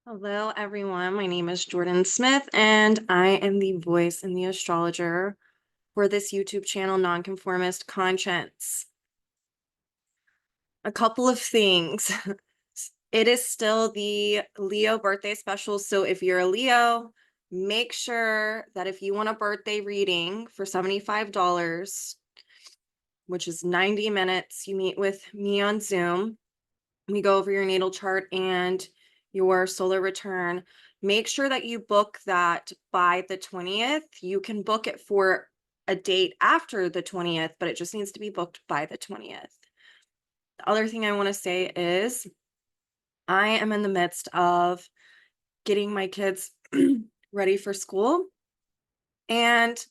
Hello, everyone. My name is Jordyn Smith, and I am the voice and the astrologer for this YouTube channel, Nonconformist Conscience. A couple of things. It is still the Leo birthday special, so if you're a Leo, make sure that if you want a birthday reading for $75, which is 90 minutes, you meet with me on Zoom. We go over your natal chart and your solar return. Make sure that you book that by the 20th. You can book it for a date after the 20th, but it just needs to be booked by the 20th. The other thing I want to say is I am in the midst of getting my kids ready for school and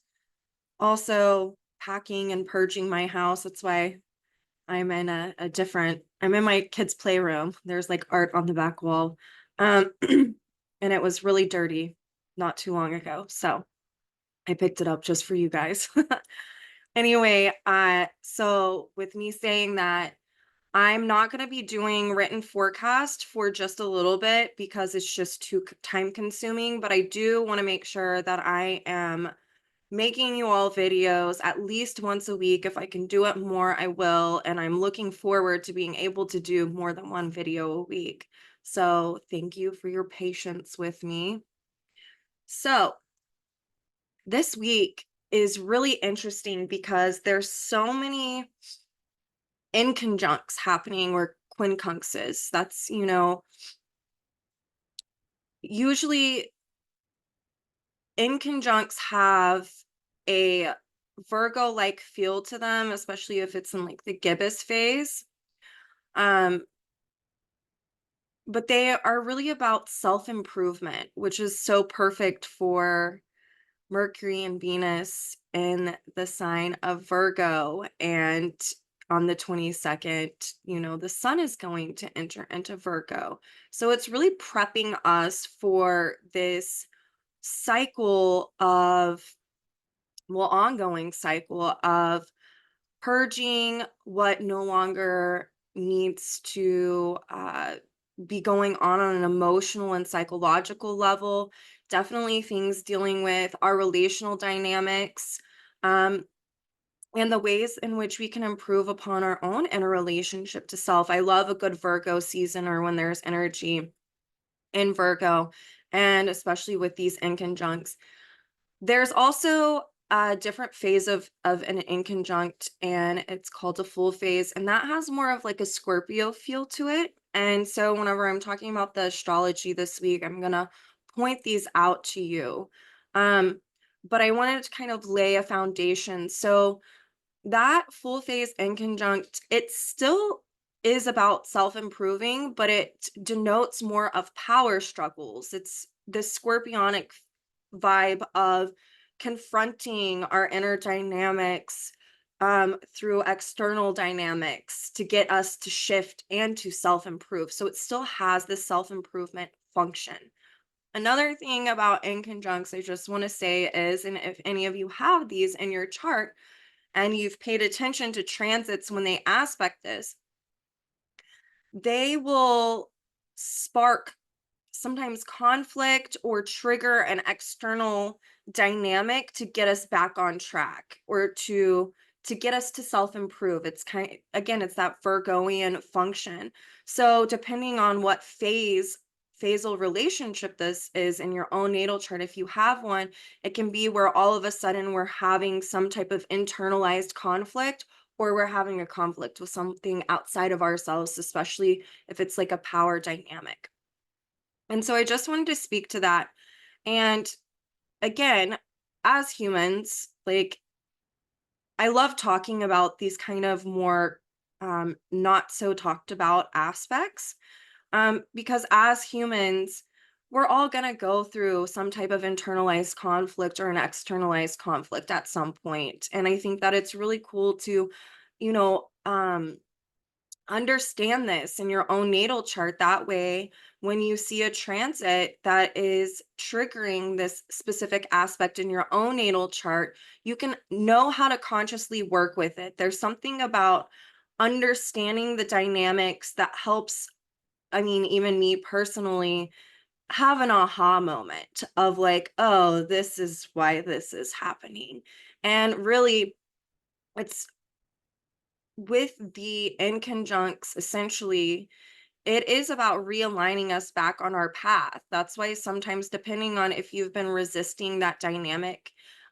also packing and purging my house. That's why I'm in I'm in my kids' playroom. There's like art on the back wall. And it was really dirty not too long ago. So I picked it up just for you guys. Anyway, so with me saying that, I'm not going to be doing written forecast for just a little bit because it's just too time consuming, but I do want to make sure that I am making you all videos at least once a week. If I can do it more, I will. And I'm looking forward to being able to do more than one video a week. So thank you for your patience with me. So this week is really interesting because there's so many inconjuncts happening, or quincunxes. That's, usually inconjuncts have a Virgo-like feel to them, especially if it's in like the gibbous phase. Um, but they are really about self-improvement, which is so perfect for Mercury and Venus in the sign of Virgo. And on the 22nd, the sun is going to enter into Virgo. So it's really prepping us for this cycle of, well, ongoing cycle of purging what no longer needs to be going on an emotional and psychological level. Definitely things dealing with our relational dynamics, um, and the ways in which we can improve upon our own inner relationship to self. I love a good Virgo season, or when there's energy in Virgo, and especially with these inconjuncts. There's also a different phase of an inconjunct, and it's called a full phase, and that has more of like a Scorpio feel to it. And so whenever I'm talking about the astrology this week, I'm gonna point these out to you. Um, but I wanted to kind of lay a foundation. So that full phase inconjunct, it still is about self-improving, but it denotes more of power struggles. It's this scorpionic vibe of confronting our inner dynamics through external dynamics to get us to shift and to self-improve. So it still has this self-improvement function. Another thing about inconjuncts I just want to say is, and if any of you have these in your chart, and you've paid attention to transits when they aspect this, they will spark sometimes conflict or trigger an external dynamic to get us back on track, or to get us to self-improve. It's again, it's that Virgoian function. So depending on what phasal relationship this is in your own natal chart, if you have one, it can be where all of a sudden we're having some type of internalized conflict, or we're having a conflict with something outside of ourselves, especially if it's like a power dynamic. And so I just wanted to speak to that. And again, as humans, like, I love talking about these kind of more not so talked about aspects, because as humans, we're all going to go through some type of internalized conflict or an externalized conflict at some point. And I think that it's really cool to, you know, understand this in your own natal chart. That way, when you see a transit that is triggering this specific aspect in your own natal chart, you can know how to consciously work with it. There's something about understanding the dynamics that helps. I mean, even me personally, have an aha moment of like, oh, this is why this is happening. And really, it's with the inconjuncts, essentially, it is about realigning us back on our path. That's why sometimes, depending on if you've been resisting that dynamic,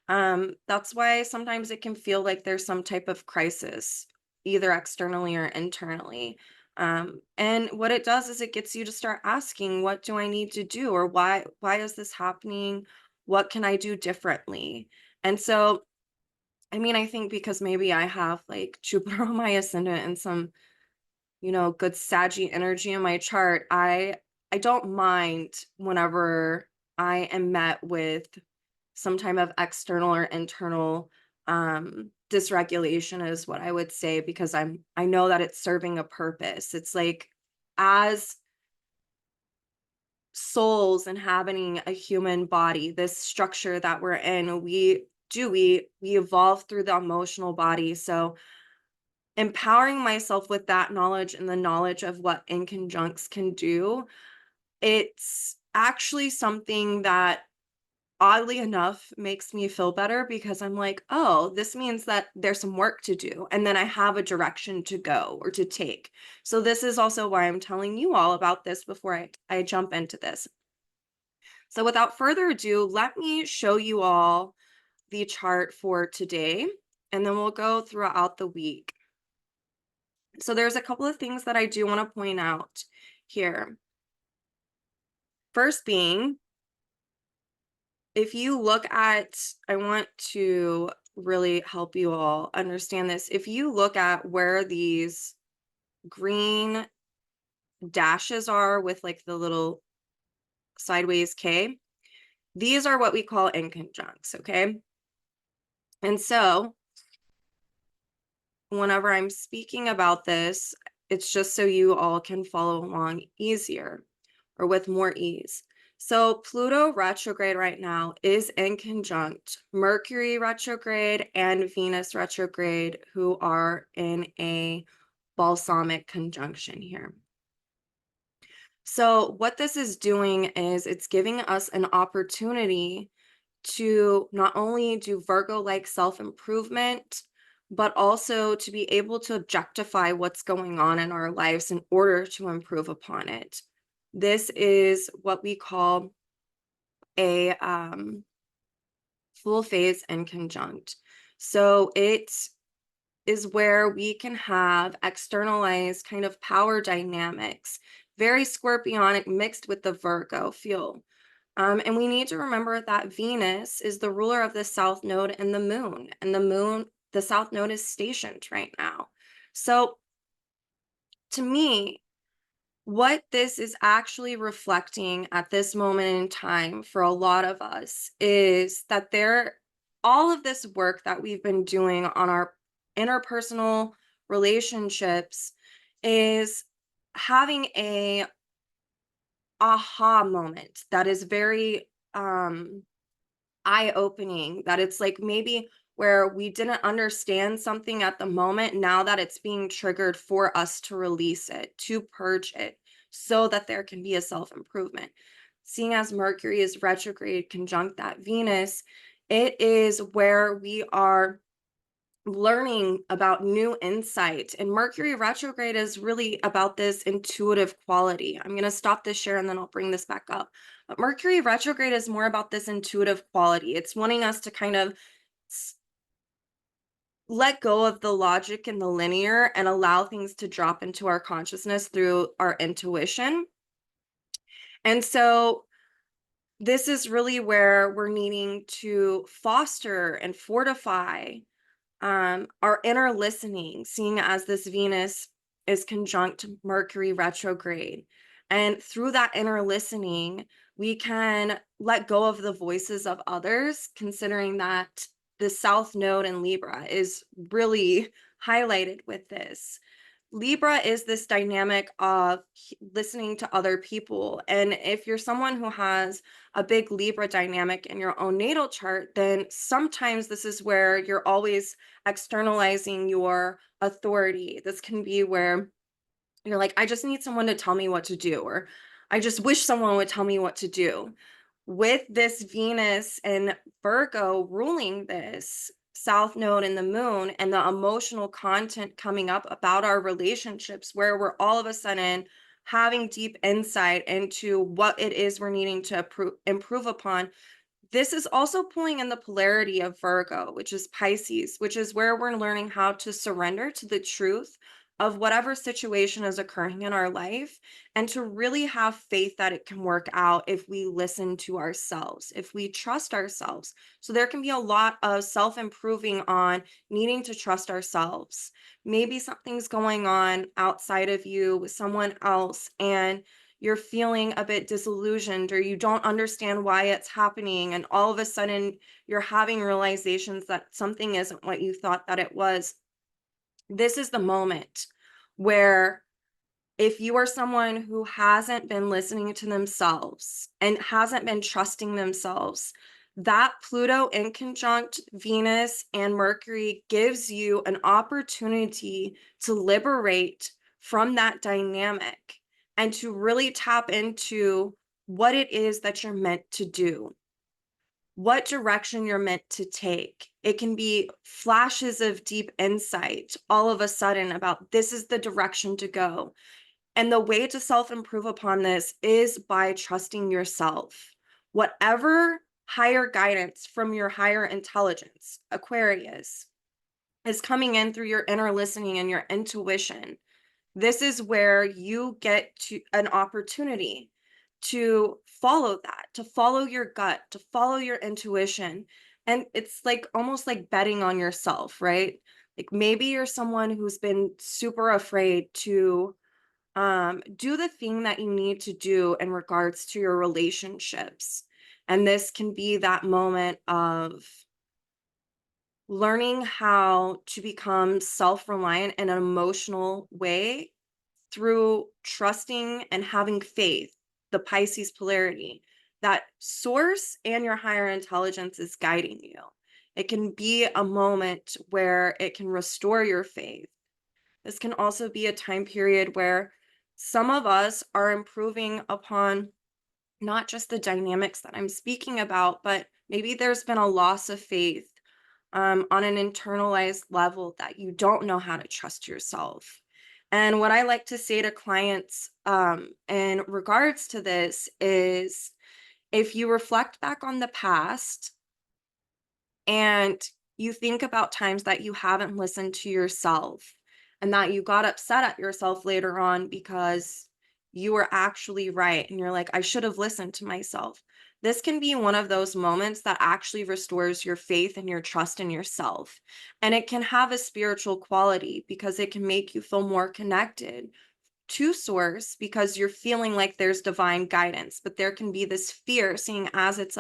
that's why sometimes it can feel like there's some type of crisis, either externally or internally. And what it does is it gets you to start asking, what do I need to do? Or why is this happening? What can I do differently? And so, I mean, I think because maybe I have like Jupiter on my ascendant and some, good Saggy energy in my chart, I don't mind whenever I am met with some type of external or internal dysregulation is what I would say, because I know that it's serving a purpose. It's like, as souls inhabiting a human body, this structure that we're in, we evolve through the emotional body. So empowering myself with that knowledge and the knowledge of what inconjuncts can do, it's actually something that oddly enough makes me feel better, because I'm like, oh, this means that there's some work to do. And then I have a direction to go or to take. So this is also why I'm telling you all about this before I jump into this. So without further ado, let me show you all the chart for today, and then we'll go throughout the week. So there's a couple of things that I do want to point out here. First being, if you look at, I want to really help you all understand this. If you look at where these green dashes are with like the little sideways K, these are what we call inconjuncts, okay? And so whenever I'm speaking about this, it's just so you all can follow along easier or with more ease. So Pluto retrograde right now is inconjunct Mercury retrograde and Venus retrograde, who are in a balsamic conjunction here. So what this is doing is it's giving us an opportunity to not only do Virgo-like self-improvement, but also to be able to objectify what's going on in our lives in order to improve upon it. This is what we call a full phase inconjunct. So it is where we can have externalized kind of power dynamics, very scorpionic mixed with the Virgo feel. And we need to remember that Venus is the ruler of the south node and the south node is stationed right now. So to me, what this is actually reflecting at this moment in time for a lot of us is that all of this work that we've been doing on our interpersonal relationships is having a aha moment that is very eye-opening, that it's like maybe where we didn't understand something at the moment, now that it's being triggered for us to release it, to purge it, so that there can be a self-improvement. Seeing as Mercury is retrograde conjunct that Venus, it is where we are learning about new insight. And Mercury retrograde is really about this intuitive quality. I'm going to stop this share and then I'll bring this back up. But Mercury retrograde is more about this intuitive quality. It's wanting us to kind of let go of the logic and the linear and allow things to drop into our consciousness through our intuition. And so this is really where we're needing to foster and fortify our inner listening, seeing as this Venus is conjunct Mercury retrograde. And through that inner listening, we can let go of the voices of others, considering that the South Node in Libra is really highlighted with this. Libra is this dynamic of listening to other people. And if you're someone who has a big Libra dynamic in your own natal chart, then sometimes this is where you're always externalizing your authority. This can be where you're like, I just need someone to tell me what to do, or I just wish someone would tell me what to do. With this Venus and Virgo ruling this South Node in the moon and the emotional content coming up about our relationships, where we're all of a sudden having deep insight into what it is we're needing to improve upon. This is also pulling in the polarity of Virgo, which is Pisces, which is where we're learning how to surrender to the truth of whatever situation is occurring in our life and to really have faith that it can work out if we listen to ourselves, if we trust ourselves. So there can be a lot of self improving on needing to trust ourselves. Maybe something's going on outside of you with someone else, and you're feeling a bit disillusioned or you don't understand why it's happening, and all of a sudden you're having realizations that something isn't what you thought that it was. This is the moment where, if you are someone who hasn't been listening to themselves and hasn't been trusting themselves, that Pluto in conjunct Venus and Mercury gives you an opportunity to liberate from that dynamic and to really tap into what it is that you're meant to do, what direction you're meant to take. It can be flashes of deep insight all of a sudden about this is the direction to go. And the way to self improve upon this is by trusting yourself. Whatever higher guidance from your higher intelligence, Aquarius, is coming in through your inner listening and your intuition, this is where you get to an opportunity to follow that, to follow your gut, to follow your intuition. And it's like almost like betting on yourself, right? Like maybe you're someone who's been super afraid to do the thing that you need to do in regards to your relationships. And this can be that moment of learning how to become self-reliant in an emotional way through trusting and having faith, the Pisces polarity, that source and your higher intelligence is guiding you. It can be a moment where it can restore your faith. This can also be a time period where some of us are improving upon not just the dynamics that I'm speaking about, but maybe there's been a loss of faith on an internalized level that you don't know how to trust yourself. And what I like to say to clients in regards to this is, if you reflect back on the past and you think about times that you haven't listened to yourself and that you got upset at yourself later on because you were actually right and you're like, I should have listened to myself. This can be one of those moments that actually restores your faith and your trust in yourself. And it can have a spiritual quality because it can make you feel more connected to source because you're feeling like there's divine guidance. But there can be this fear, seeing as it's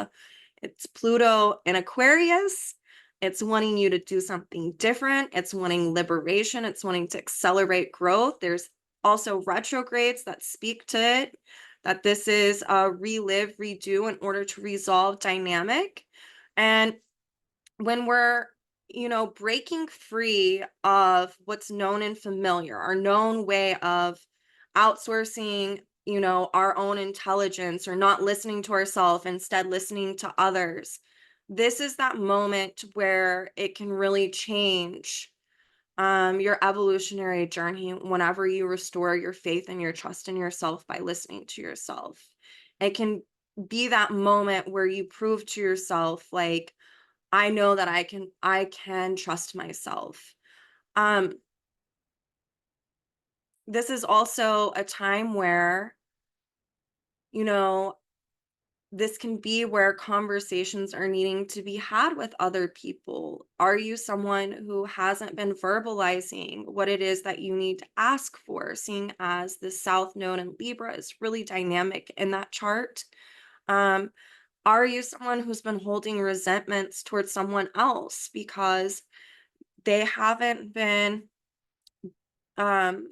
Pluto in Aquarius. It's wanting you to do something different. It's wanting liberation. It's wanting to accelerate growth. There's also retrogrades that speak to it, that this is a relive, redo in order to resolve dynamic. And when we're, breaking free of what's known and familiar, our known way of outsourcing, our own intelligence or not listening to ourselves, instead listening to others, this is that moment where it can really change your evolutionary journey whenever you restore your faith and your trust in yourself by listening to yourself. It can be that moment where you prove to yourself, like, I know that I can trust myself. Um, this is also a time where, you know, this can be where conversations are needing to be had with other people. Are you someone who hasn't been verbalizing what it is that you need to ask for, seeing as the South Node in Libra is really dynamic in that chart? Um, are you someone who's been holding resentments towards someone else because they haven't been um,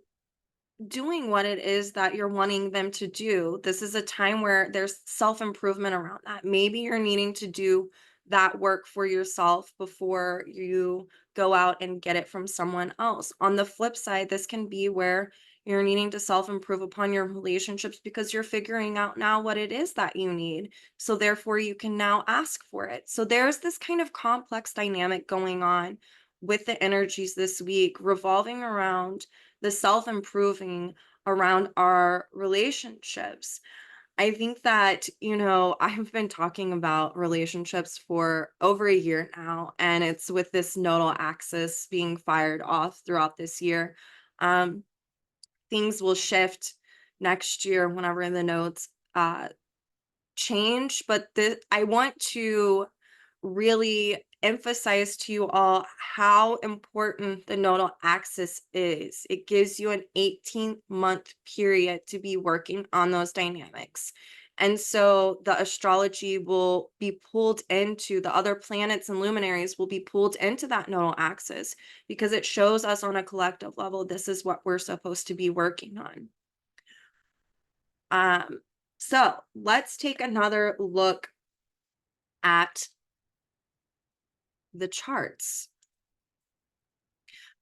doing what it is that you're wanting them to do? This is a time where there's self improvement around that. Maybe you're needing to do that work for yourself before you go out and get it from someone else. On the flip side, this can be where You're needing to self-improve upon your relationships because you're figuring out now what it is that you need. So therefore you can now ask for it. So there's this kind of complex dynamic going on with the energies this week, revolving around the self-improving around our relationships. I think that, I've been talking about relationships for over a year now, and it's with this nodal axis being fired off throughout this year. Um, Things will shift next year whenever the nodes change, but I want to really emphasize to you all how important the nodal axis is. It gives you an 18-month period to be working on those dynamics. And so the astrology will be pulled into the other planets and luminaries will be pulled into that nodal axis because it shows us on a collective level this is what we're supposed to be working on. So let's take another look at the charts.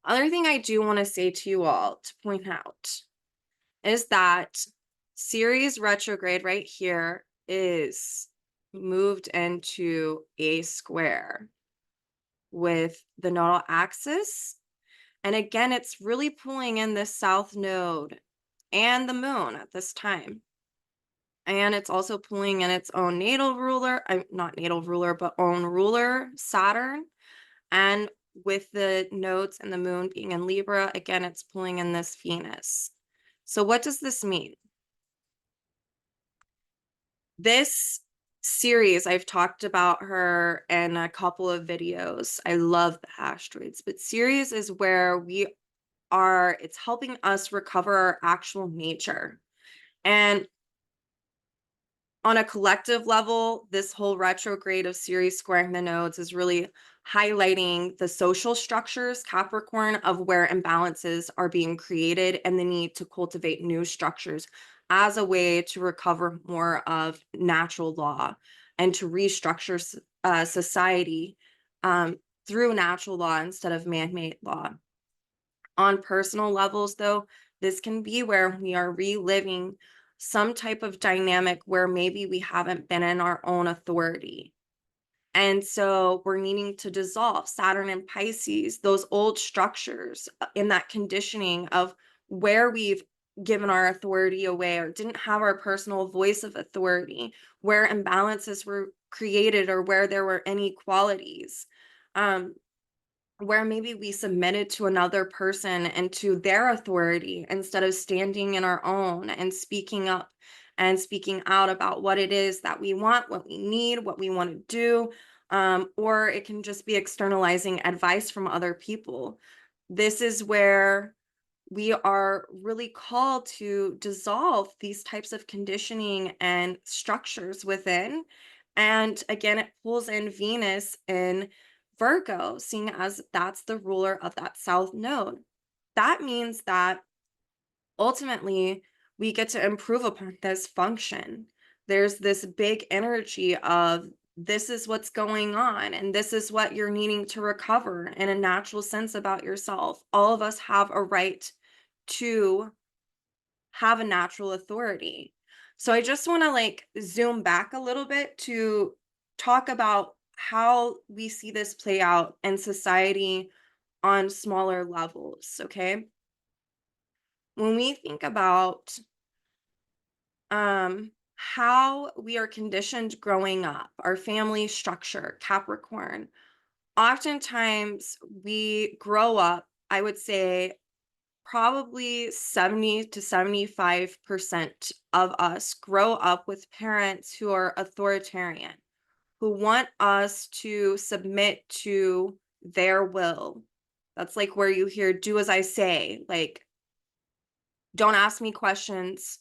Other thing I do want to say to you all to point out is that Ceres retrograde right here is moved into a square with the nodal axis. And again, it's really pulling in this south node and the moon at this time. And it's also pulling in its own natal ruler, not natal ruler, but own ruler, Saturn. And with the nodes and the moon being in Libra, again, it's pulling in this Venus. So what does this mean? This series, I've talked about her in a couple of videos. I love the asteroids, but Ceres is where it's helping us recover our actual nature. And on a collective level, this whole retrograde of Ceres squaring the nodes is really highlighting the social structures, Capricorn, of where imbalances are being created and the need to cultivate new structures as a way to recover more of natural law and to restructure society through natural law instead of man-made law. On personal levels, though, this can be where we are reliving some type of dynamic where maybe we haven't been in our own authority. And so we're needing to dissolve Saturn and Pisces, those old structures in that conditioning of where we've given our authority away or didn't have our personal voice of authority, where imbalances were created or where there were inequalities. Where maybe we submitted to another person and to their authority instead of standing in our own and speaking up and speaking out about what it is that we want, what we need, what we want to do. Or it can just be externalizing advice from other people. This is where we are really called to dissolve these types of conditioning and structures within. And again, it pulls in Venus in Virgo, seeing as that's the ruler of that south node. That means that ultimately we get to improve upon this function. There's this big energy of this is what's going on, and this is what you're needing to recover in a natural sense about yourself. All of us have a right to have a natural authority. So I just want to zoom back a little bit to talk about how we see this play out in society on smaller levels, okay? When we think about how we are conditioned growing up, our family structure, Capricorn, oftentimes we grow up, I would say probably 70 to 75% of us grow up with parents who are authoritarian, who want us to submit to their will. That's like where you hear, do as I say, like, don't ask me questions.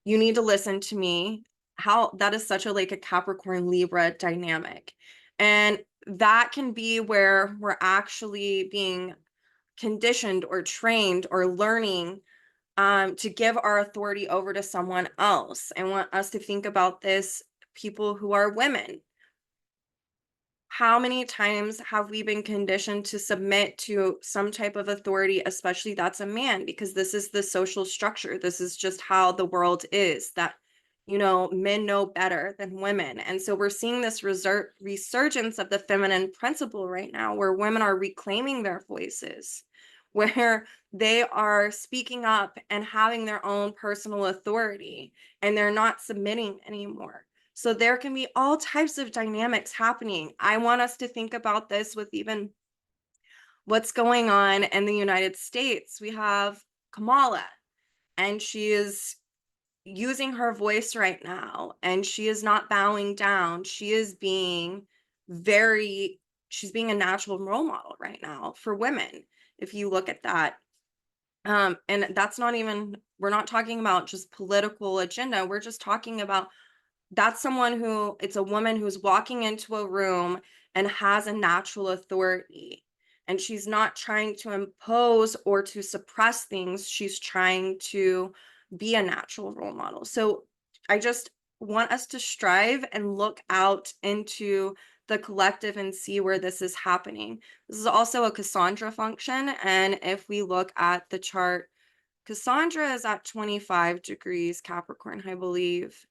You need to listen to me. How that is such a Capricorn Libra dynamic. And that can be where we're actually being conditioned or trained or learning to give our authority over to someone else. I want us to think about this, people who are women. How many times have we been conditioned to submit to some type of authority, especially that's a man, because this is the social structure. This is just how the world is, that, men know better than women. And so we're seeing this resurgence of the feminine principle right now, where women are reclaiming their voices, where they are speaking up and having their own personal authority, and they're not submitting anymore. So there can be all types of dynamics happening. I want us to think about this with even what's going on in the United States. We have Kamala, and she is using her voice right now, and she is not bowing down. She is being very, she's being a natural role model right now for women, if you look at that. And that's not even, we're not talking about just political agenda. We're just talking about, that's someone who, it's a woman who's walking into a room and has a natural authority. And she's not trying to impose or to suppress things. She's trying to be a natural role model. So I just want us to strive and look out into the collective and see where this is happening. This is also a Cassandra function. And if we look at the chart, Cassandra is at 25 degrees Capricorn, I believe,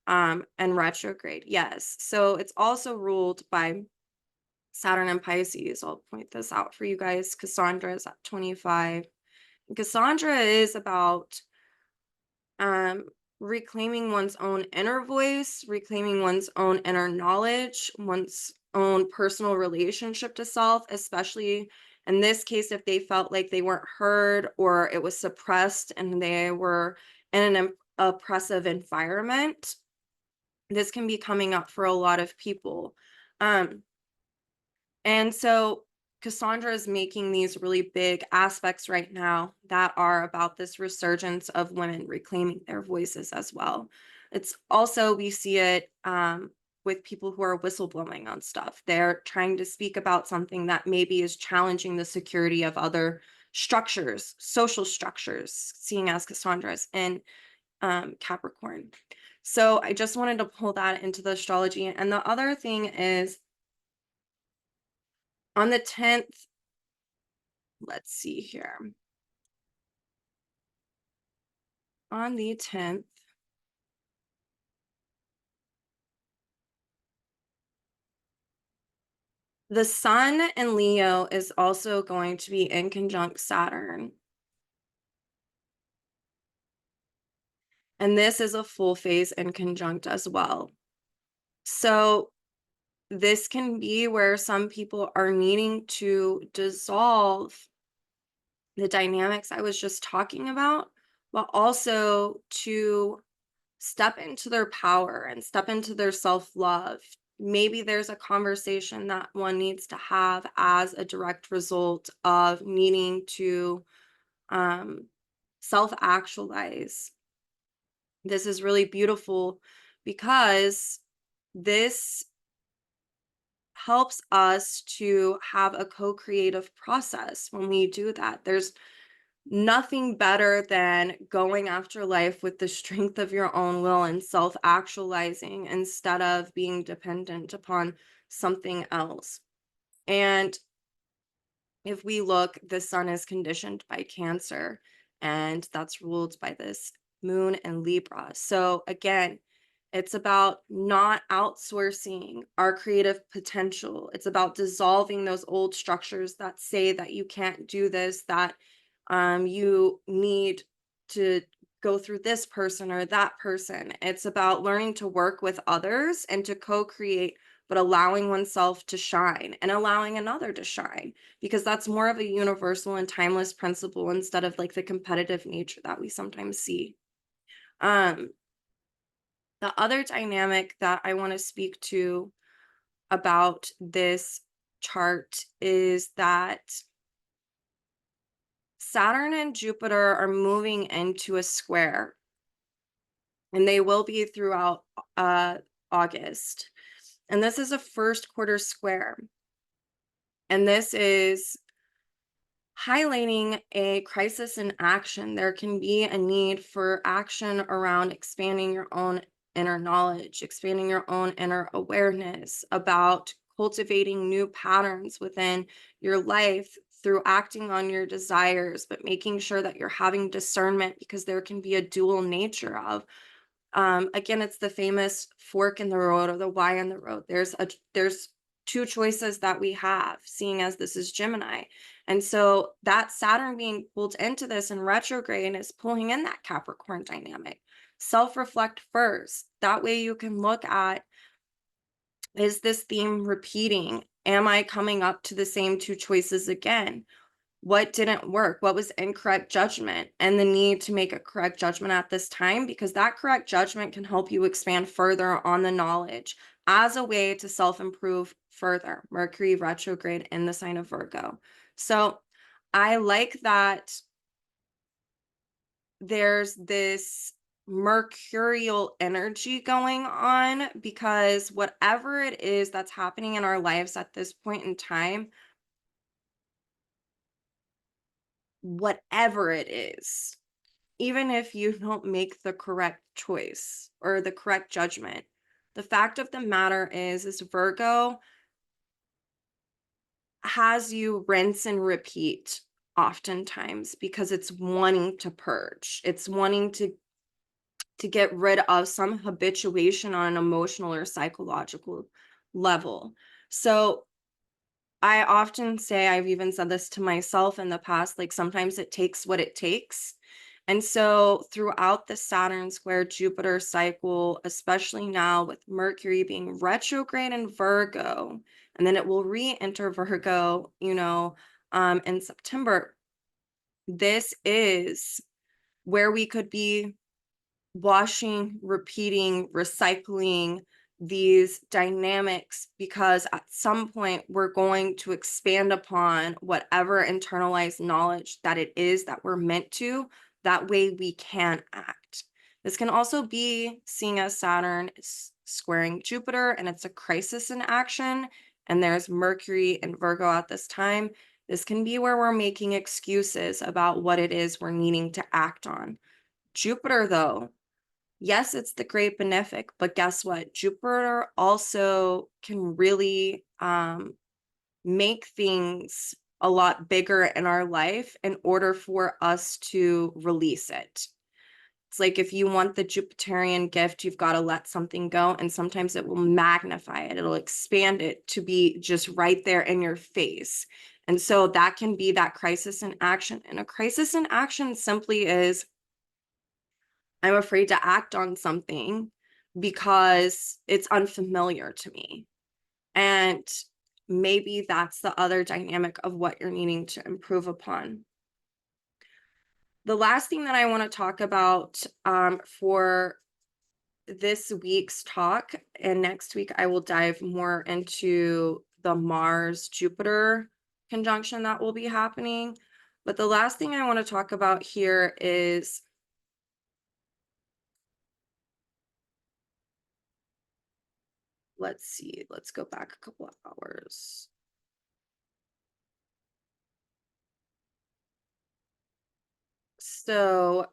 and retrograde. Yes. So it's also ruled by Saturn and Pisces. I'll point this out for you guys. Cassandra is at 25. Cassandra is about um reclaiming one's own inner voice, reclaiming one's own inner knowledge, one's own personal relationship to self, especially in this case if they felt like they weren't heard or it was suppressed and they were in an oppressive environment. This can be coming up for a lot of people. Um, and so Cassandra is making these really big aspects right now that are about this resurgence of women reclaiming their voices as well. It's also, we see it with people who are whistleblowing on stuff. They're trying to speak about something that maybe is challenging the security of other structures, social structures, seeing as Cassandra's in Capricorn. So I just wanted to pull that into the astrology. And the other thing is on the 10th, let's see here. On the 10th, the sun in Leo is also going to be in conjunct Saturn. And this is a full phase in conjunct as well. So this can be where some people are needing to dissolve the dynamics I was just talking about, but also to step into their power and step into their self-love. Maybe there's a conversation that one needs to have as a direct result of needing to um, self-actualize. This is really beautiful because this helps us to have a co-creative process when we do that. There's nothing better than going after life with the strength of your own will and self-actualizing instead of being dependent upon something else. And if we look, the sun is conditioned by Cancer, and that's ruled by this moon in Libra. So again, it's about not outsourcing our creative potential. It's about dissolving those old structures that say that you can't do this, that you need to go through this person or that person. It's about learning to work with others and to co-create, but allowing oneself to shine and allowing another to shine, because that's more of a universal and timeless principle instead of like the competitive nature that we sometimes see. Um, the other dynamic that I want to speak to about this chart is that Saturn and Jupiter are moving into a square, and they will be throughout August. And this is a first quarter square. And this is highlighting a crisis in action. There can be a need for action around expanding your own inner knowledge, expanding your own inner awareness about cultivating new patterns within your life through acting on your desires, but making sure that you're having discernment because there can be a dual nature of again, it's the famous fork in the road or the Y in the road. There's two choices that we have, seeing as this is Gemini. And so that Saturn being pulled into this in retrograde is pulling in that Capricorn dynamic. Self-reflect first. That way you can look at, is this theme repeating? Am I coming up to the same two choices again? What didn't work? What was incorrect judgment? And the need to make a correct judgment at this time, because that correct judgment can help you expand further on the knowledge as a way to self-improve further. Mercury retrograde in the sign of Virgo. So I like that there's this mercurial energy going on, because whatever it is that's happening in our lives at this point in time, whatever it is, even if you don't make the correct choice or the correct judgment, the fact of the matter is Virgo has you rinse and repeat oftentimes because it's wanting to purge. It's wanting to get rid of some habituation on an emotional or psychological level. So I often say, I've even said this to myself in the past, like sometimes it takes what it takes. And so throughout the Saturn square Jupiter cycle, especially now with Mercury being retrograde in Virgo, and then it will re-enter Virgo, in September, this is where we could be washing, repeating, recycling these dynamics, because at some point we're going to expand upon whatever internalized knowledge that it is that we're meant to. That way we can act. This can also be seeing as Saturn is squaring Jupiter and it's a crisis in action, and there's Mercury and Virgo at this time. This can be where we're making excuses about what it is we're needing to act on. Jupiter, though, yes, it's the great benefic, but guess what? Jupiter also can really make things a lot bigger in our life in order for us to release it. It's like if you want the Jupiterian gift, you've got to let something go, and sometimes it will magnify it. It'll expand it to be just right there in your face. And so that can be that crisis in action. And a crisis in action simply is, I'm afraid to act on something because it's unfamiliar to me. And maybe that's the other dynamic of what you're needing to improve upon. The last thing that I want to talk about for this week's talk, and next week I will dive more into the Mars Jupiter conjunction that will be happening. But the last thing I want to talk about here is, let's see, let's go back a couple of hours. So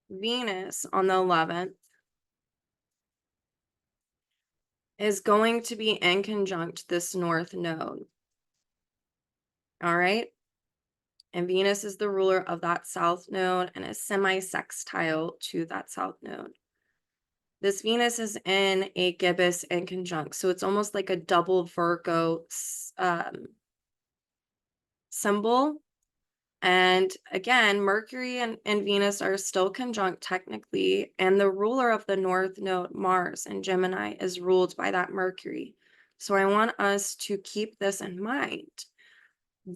Venus on the 11th is going to be in conjunct this north node. All right. And Venus is the ruler of that south node and is semi-sextile to that south node. This Venus is in a gibbous in conjunct. So it's almost like a double Virgo symbol. And again, Mercury and Venus are still conjunct technically, and the ruler of the north node, Mars in Gemini, is ruled by that Mercury. So I want us to keep this in mind.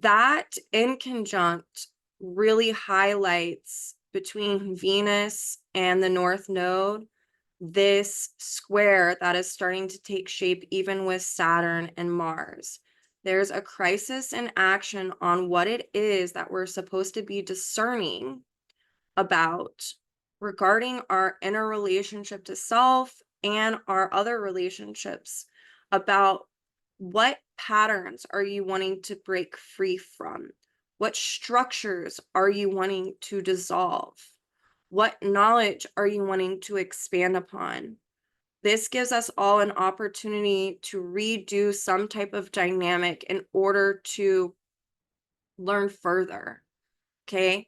That in conjunct really highlights between Venus and the north node this square that is starting to take shape even with Saturn and Mars. There's a crisis in action on what it is that we're supposed to be discerning about regarding our inner relationship to self and our other relationships, about what patterns are you wanting to break free from? What structures are you wanting to dissolve? What knowledge are you wanting to expand upon? This gives us all an opportunity to redo some type of dynamic in order to learn further. Okay.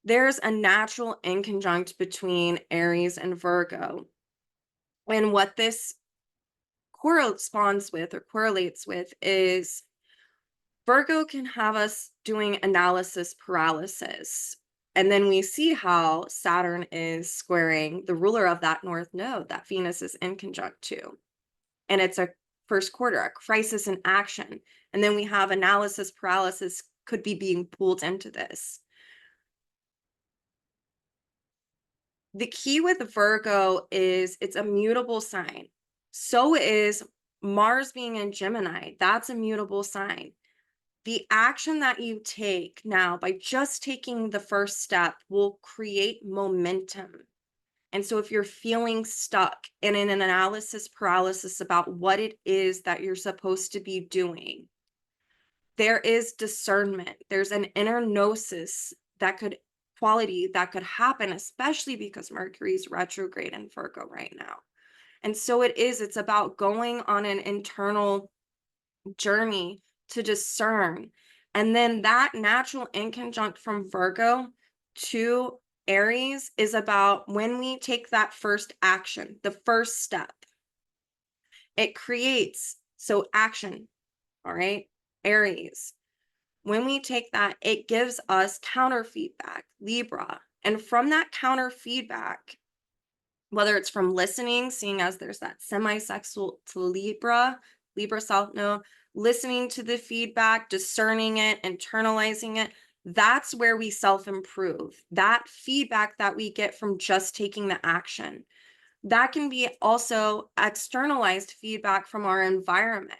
There's a natural inconjunct between Aries and Virgo. And what this corresponds with or correlates with is Virgo can have us doing analysis paralysis. And then we see how Saturn is squaring the ruler of that north node that Venus is inconjunct to. And it's a first quarter, a crisis in action. And then we have analysis paralysis could be being pulled into this. The key with Virgo is it's a mutable sign. So is Mars being in Gemini. That's a mutable sign. The action that you take now by just taking the first step will create momentum. And so if you're feeling stuck and in an analysis paralysis about what it is that you're supposed to be doing, there is discernment. There's an inner gnosis that could quality that could happen, especially because Mercury's retrograde in Virgo right now. And so it's about going on an internal journey to discern. And then that natural inconjunct from Virgo to Aries is about when we take that first action, the first step. It creates, so action, all right, Aries. When we take that, it gives us counter feedback, Libra. And from that counter feedback, whether it's from listening, seeing as there's that semi-sexual to Libra South Node, listening to the feedback, discerning it, internalizing it, that's where we self-improve. That feedback that we get from just taking the action. That can be also externalized feedback from our environment.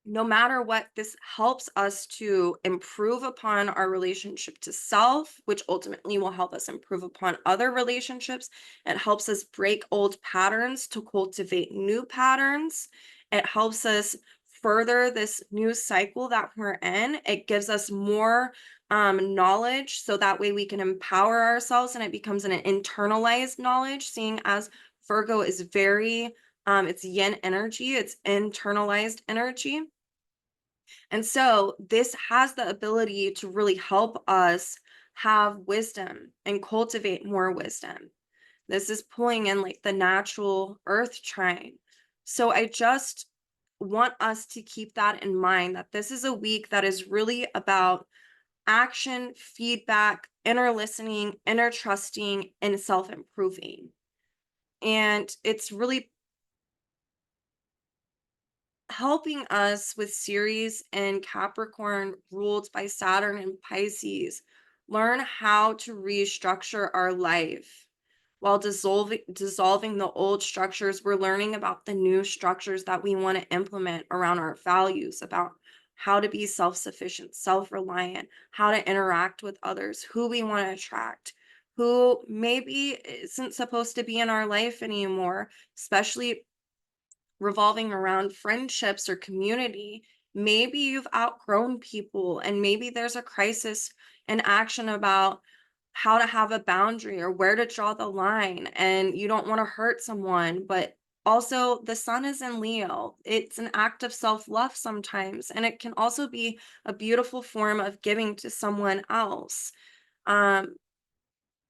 No matter what, this helps us to improve upon our relationship to self, which ultimately will help us improve upon other relationships. It helps us break old patterns to cultivate new patterns. It helps us further this new cycle that we're in. It gives us more knowledge so that way we can empower ourselves and it becomes an internalized knowledge, seeing as Virgo is very, it's yin energy, it's internalized energy. And so this has the ability to really help us have wisdom and cultivate more wisdom. This is pulling in like the natural earth trine. So I just want us to keep that in mind that this is a week that is really about action, feedback, inner listening, inner trusting, and self improving. And it's really helping us with Ceres and Capricorn ruled by Saturn and Pisces learn how to restructure our life while dissolving the old structures. We're learning about the new structures that we want to implement around our values, about how to be self-sufficient, self-reliant, how to interact with others, who we want to attract, who maybe isn't supposed to be in our life anymore, especially revolving around friendships or community. Maybe you've outgrown people, and maybe there's a crisis in action about how to have a boundary or where to draw the line, and you don't want to hurt someone. But also, the sun is in Leo. It's an act of self love sometimes, and it can also be a beautiful form of giving to someone else. Um,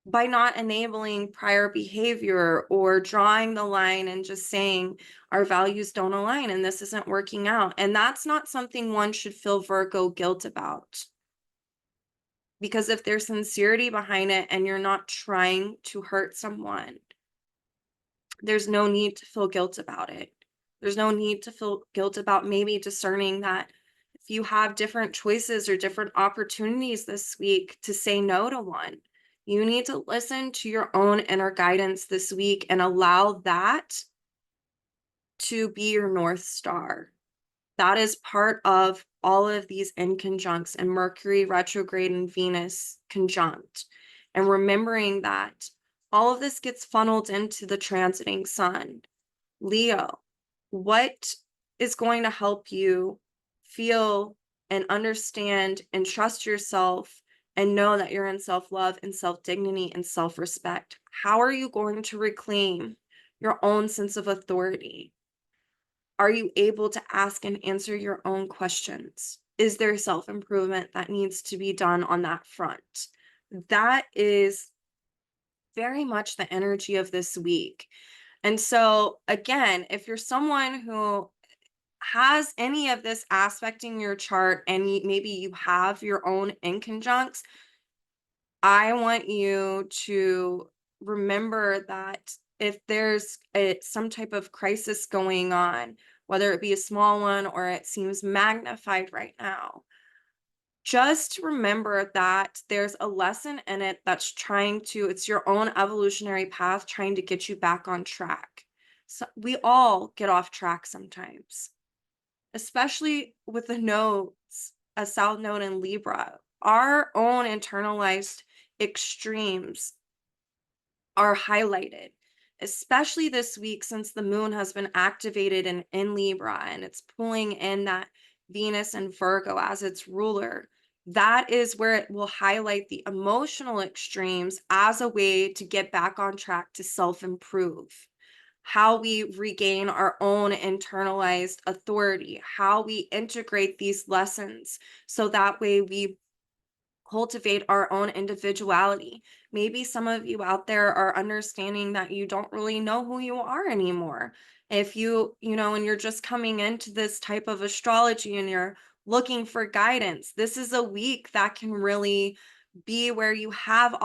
by not enabling prior behavior or drawing the line and just saying our values don't align and this isn't working out. And that's not something one should feel Virgo guilt about. Because if there's sincerity behind it and you're not trying to hurt someone, there's no need to feel guilt about it. There's no need to feel guilt about maybe discerning that if you have different choices or different opportunities this week to say no to one, you need to listen to your own inner guidance this week and allow that to be your North Star. That is part of all of these inconjuncts and Mercury retrograde and Venus conjunct. And remembering that all of this gets funneled into the transiting sun. Leo, what is going to help you feel and understand and trust yourself and know that you're in self-love and self-dignity and self-respect? How are you going to reclaim your own sense of authority? Are you able to ask and answer your own questions? Is there self improvement that needs to be done on that front? That is very much the energy of this week. And so, again, if you're someone who has any of this aspecting your chart and maybe you have your own inconjuncts, I want you to remember that if there's some type of crisis going on, whether it be a small one or it seems magnified right now, just remember that there's a lesson in it that's it's your own evolutionary path trying to get you back on track. So we all get off track sometimes, especially with the nodes, a south node in Libra. Our own internalized extremes are highlighted, especially this week since the moon has been activated in Libra and it's pulling in that Venus and Virgo as its ruler. That is where it will highlight the emotional extremes as a way to get back on track to self improve. How we regain our own internalized authority, how we integrate these lessons so that way we cultivate our own individuality. Maybe some of you out there are understanding that you don't really know who you are anymore. If and you're just coming into this type of astrology and you're looking for guidance, this is a week that can really be where you have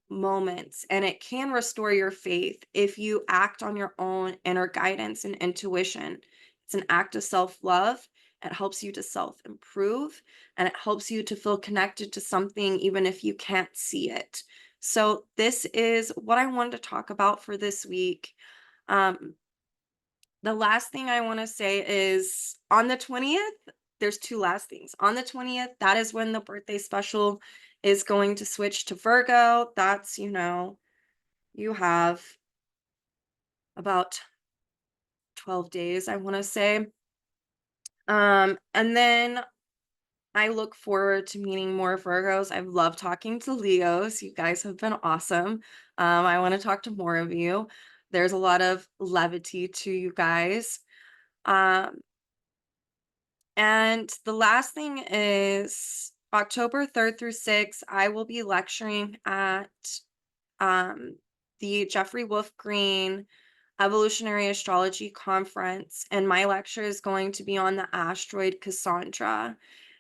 moments, and it can restore your faith if you act on your own inner guidance and intuition. It's an act of self-love. It helps you to self-improve, and it helps you to feel connected to something even if you can't see it. So this is what I wanted to talk about for this week. Um, the last thing I want to say is on the 20th, there's two last things. On the 20th, that is when the birthday special is going to switch to Virgo. That's, you have about 12 days, I want to say. And then I look forward to meeting more Virgos. I've loved talking to Leos. You guys have been awesome. I want to talk to more of you. There's a lot of levity to you guys. Um, and the last thing is October 3rd through 6th, I will be lecturing at um, the Jeffrey Wolf Green Evolutionary Astrology Conference, and my lecture is going to be on the asteroid Cassandra.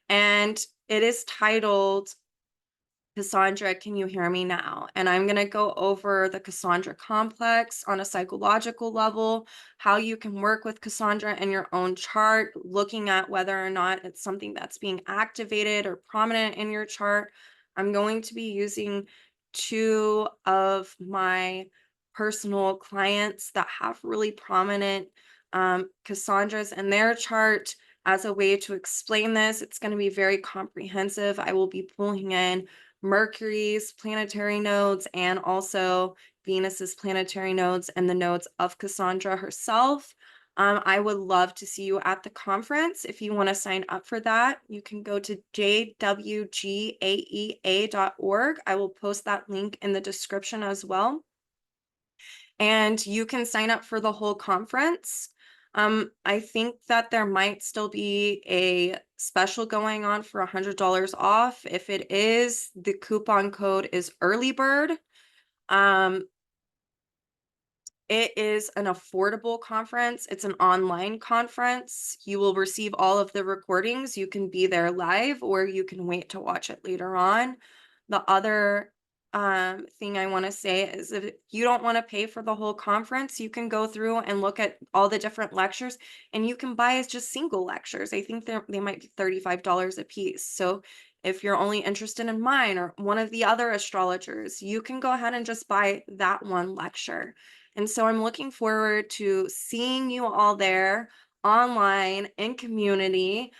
And it is titled Cassandra, Can You Hear Me Now? And I'm going to go over the Cassandra complex on a psychological level, how you can work with Cassandra in your own chart, looking at whether or not it's something that's being activated or prominent in your chart. I'm going to be using two of my personal clients that have really prominent Cassandras in their chart as a way to explain this. It's going to be very comprehensive. I will be pulling in Mercury's planetary nodes and also Venus's planetary nodes and the nodes of Cassandra herself. I would love to see you at the conference. If you want to sign up for that, you can go to jwgaea.org. I will post that link in the description as well. And you can sign up for the whole conference. I think that there might still be a special going on for $100 off. If it is, the coupon code is early bird. It is an affordable conference. It's an online conference. You will receive all of the recordings. You can be there live or you can wait to watch it later on. The other thing I want to say is if you don't want to pay for the whole conference, you can go through and look at all the different lectures, and you can buy as just single lectures. I think they might be $35 a piece. So if you're only interested in mine or one of the other astrologers, you can go ahead and just buy that one lecture. And so I'm looking forward to seeing you all there online in community.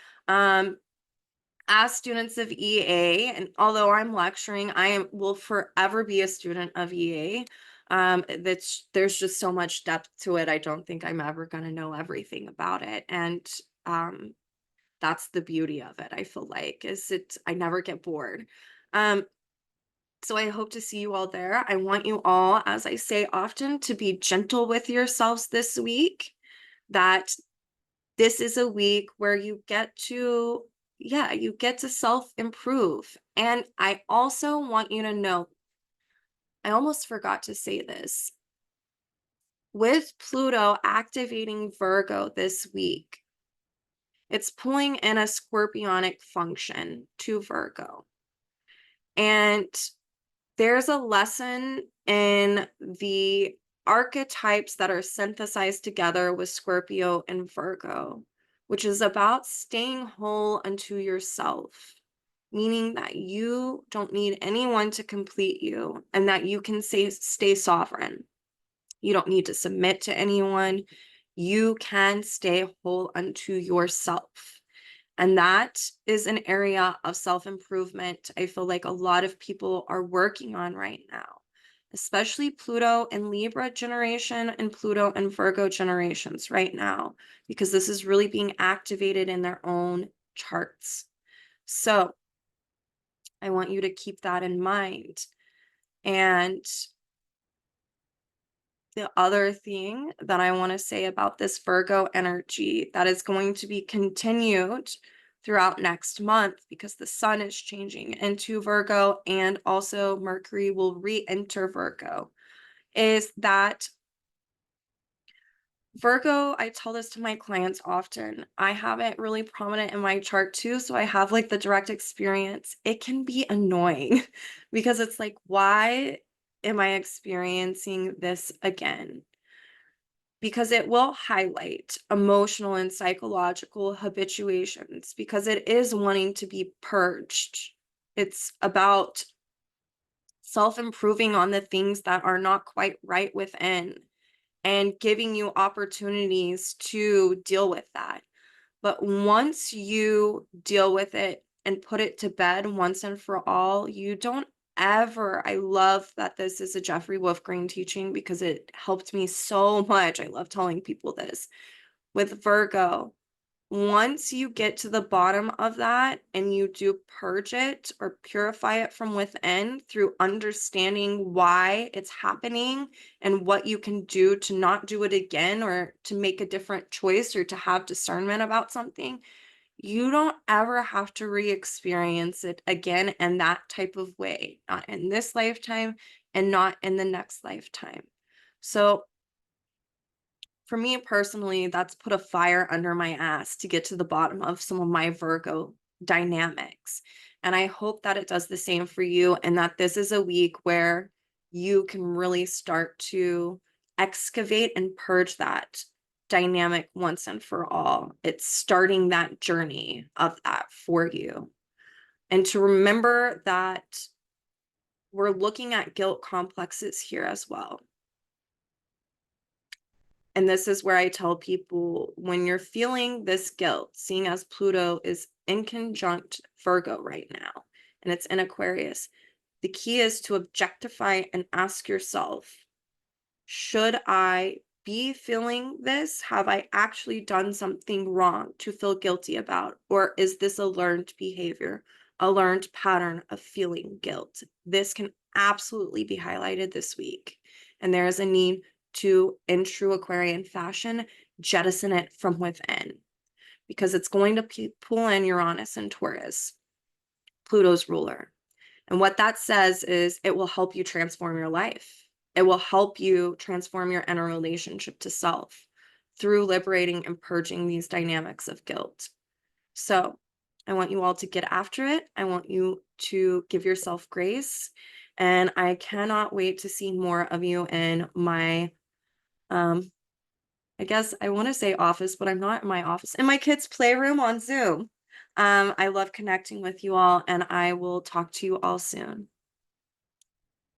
As students of EA, and although I'm lecturing, will forever be a student of EA. There's just so much depth to it. I don't think I'm ever going to know everything about it. And that's the beauty of it. I feel like I never get bored. Um, So I hope to see you all there. I want you all, as I say often, to be gentle with yourselves this week, that this is a week where you get to, yeah, you get to self-improve. And I also want you to know, I almost forgot to say this. With Pluto activating Virgo this week, it's pulling in a scorpionic function to Virgo. And there's a lesson in the archetypes that are synthesized together with Scorpio and Virgo, which is about staying whole unto yourself, meaning that you don't need anyone to complete you and that you can stay sovereign. You don't need to submit to anyone. You can stay whole unto yourself. And that is an area of self-improvement I feel like a lot of people are working on right now, especially Pluto and Libra generation and Pluto and Virgo generations right now, because this is really being activated in their own charts. So I want you to keep that in mind. And the other thing that I want to say about this Virgo energy that is going to be continued throughout next month, because the sun is changing into Virgo and also Mercury will re-enter Virgo, is that Virgo, I tell this to my clients often, I have it really prominent in my chart too, so I have like the direct experience. It can be annoying because it's like, why am I experiencing this again? Because it will highlight emotional and psychological habituations, because it is wanting to be purged. It's about self-improving on the things that are not quite right within and giving you opportunities to deal with that. But once you deal with it and put it to bed once and for all, you don't ever, I love that this is a Jeffrey Wolfgreen teaching because it helped me so much. I love telling people this. With Virgo, once you get to the bottom of that and you do purge it or purify it from within through understanding why it's happening and what you can do to not do it again or to make a different choice or to have discernment about something, you don't ever have to re-experience it again in that type of way, not in this lifetime and not in the next lifetime. So for me personally, that's put a fire under my ass to get to the bottom of some of my Virgo dynamics. And I hope that it does the same for you and that this is a week where you can really start to excavate and purge that dynamic once and for all. It's starting that journey of that for you. And to remember that we're looking at guilt complexes here as well. And this is where I tell people, when you're feeling this guilt, seeing as Pluto is inconjunct Virgo right now, and it's in Aquarius, the key is to objectify and ask yourself, should I be feeling this? Have I actually done something wrong to feel guilty about? Or is this a learned behavior, a learned pattern of feeling guilt? This can absolutely be highlighted this week. And there is a need to, in true Aquarian fashion, jettison it from within, because it's going to pull in Uranus and Taurus, Pluto's ruler. And what that says is it will help you transform your life. It will help you transform your inner relationship to self through liberating and purging these dynamics of guilt. So I want you all to get after it. I want you to give yourself grace. And I cannot wait to see more of you in my I guess I want to say office, but I'm not in my office, in my kids' playroom on Zoom. I love connecting with you all, and I will talk to you all soon.